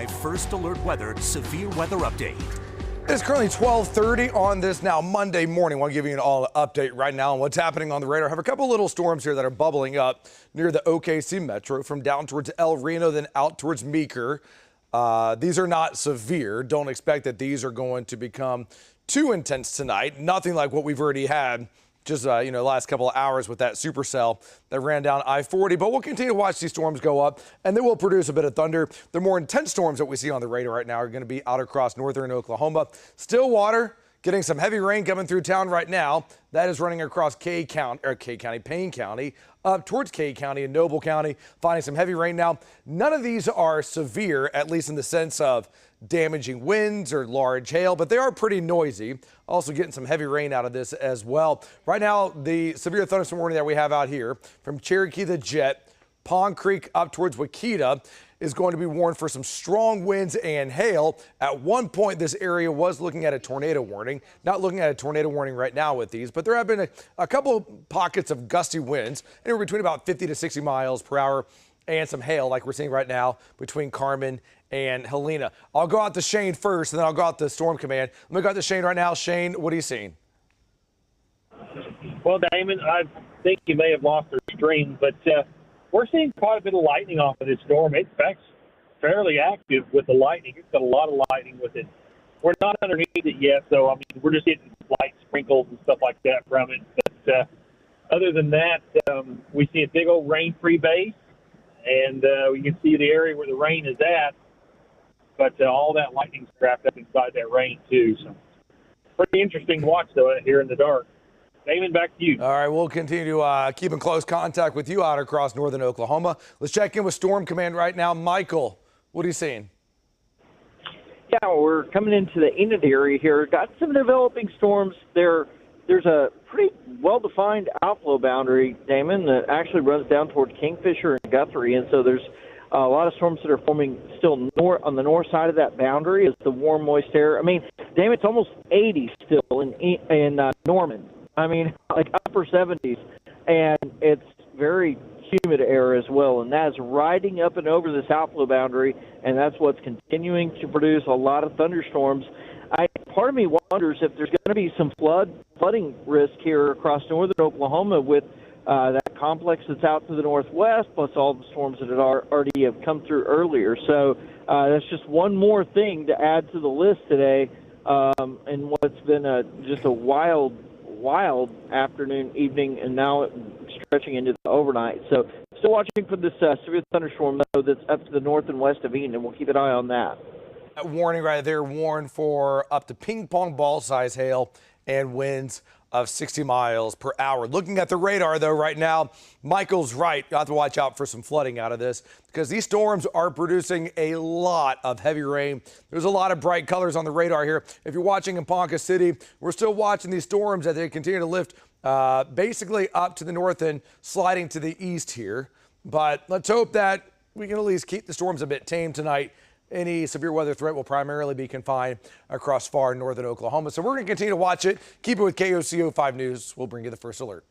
5 First Alert Weather Severe Weather Update. It's currently 12:30 on this now Monday morning. I want to give you an all update right now on what's happening on the radar. I have a couple little storms here that are bubbling up near the OKC Metro from down towards El Reno, then out towards Meeker. These are not severe. Don't expect that these are going to become too intense tonight. Nothing like what we've already had just, last couple of hours with that supercell that ran down I-40. But we'll continue to watch these storms go up, and they will produce a bit of thunder. The more intense storms that we see on the radar right now are going to be out across northern Oklahoma. Stillwater getting some heavy rain coming through town right now. That is running across Payne County, up towards Kay County and Noble County, finding some heavy rain now. None of these are severe, at least in the sense of damaging winds or large hail, but they are pretty noisy. Also getting some heavy rain out of this as well. Right now, the severe thunderstorm warning that we have out here from Cherokee the Jet, Pond Creek up towards Wakita is going to be warned for some strong winds and hail. At one point, this area was looking at a tornado warning. Not looking at a tornado warning right now with these, but there have been a couple pockets of gusty winds, anywhere between about 50 to 60 miles per hour, and some hail like we're seeing right now between Carmen and Helena. I'll go out to Shane first, and then I'll go out to Storm Command. Let me go out to Shane right now. Shane, what are you seeing? Well, Damon, I think you may have lost the stream, but we're seeing quite a bit of lightning off of this storm. In fact, fairly active with the lightning. It's got a lot of lightning with it. We're not underneath it yet, so, we're just getting light sprinkles and stuff like that from it. But other than that, we see a big old rain-free base, and we can see the area where the rain is at. But all that lightning's trapped up inside that rain, too. So pretty interesting to watch, though, here in the dark. Damon, back to you. All right, we'll continue to keep in close contact with you out across northern Oklahoma. Let's check in with Storm Command right now. Michael, what are you seeing? Yeah, we're coming into the Enid area here. Got some developing storms there. There's a pretty well-defined outflow boundary, Damon, that actually runs down toward Kingfisher and Guthrie, and so there's a lot of storms that are forming still on the north side of that boundary is the warm, moist air. Damn, it's almost 80 still in Norman. Like upper 70s, and it's very humid air as well, and that is riding up and over this outflow boundary, and that's what's continuing to produce a lot of thunderstorms. Part of me wonders if there's going to be some flooding risk here across northern Oklahoma with that complex that's out to the northwest, plus all the storms that already have come through earlier. So that's just one more thing to add to the list today, and what's been just a wild afternoon, evening, and now stretching into the overnight. So still watching for this severe thunderstorm, though, that's up to the north and west of Eden, and we'll keep an eye on that. That warning right there, warned for up to ping pong ball size hail and winds of 60 miles per hour. Looking at the radar, though, right now, Michael's right. You have to watch out for some flooding out of this because these storms are producing a lot of heavy rain. There's a lot of bright colors on the radar here. If you're watching in Ponca City, we're still watching these storms as they continue to lift basically up to the north and sliding to the east here. But let's hope that we can at least keep the storms a bit tame tonight. Any severe weather threat will primarily be confined across far northern Oklahoma. So we're going to continue to watch it. Keep it with KOCO 5 News. We'll bring you the first alert.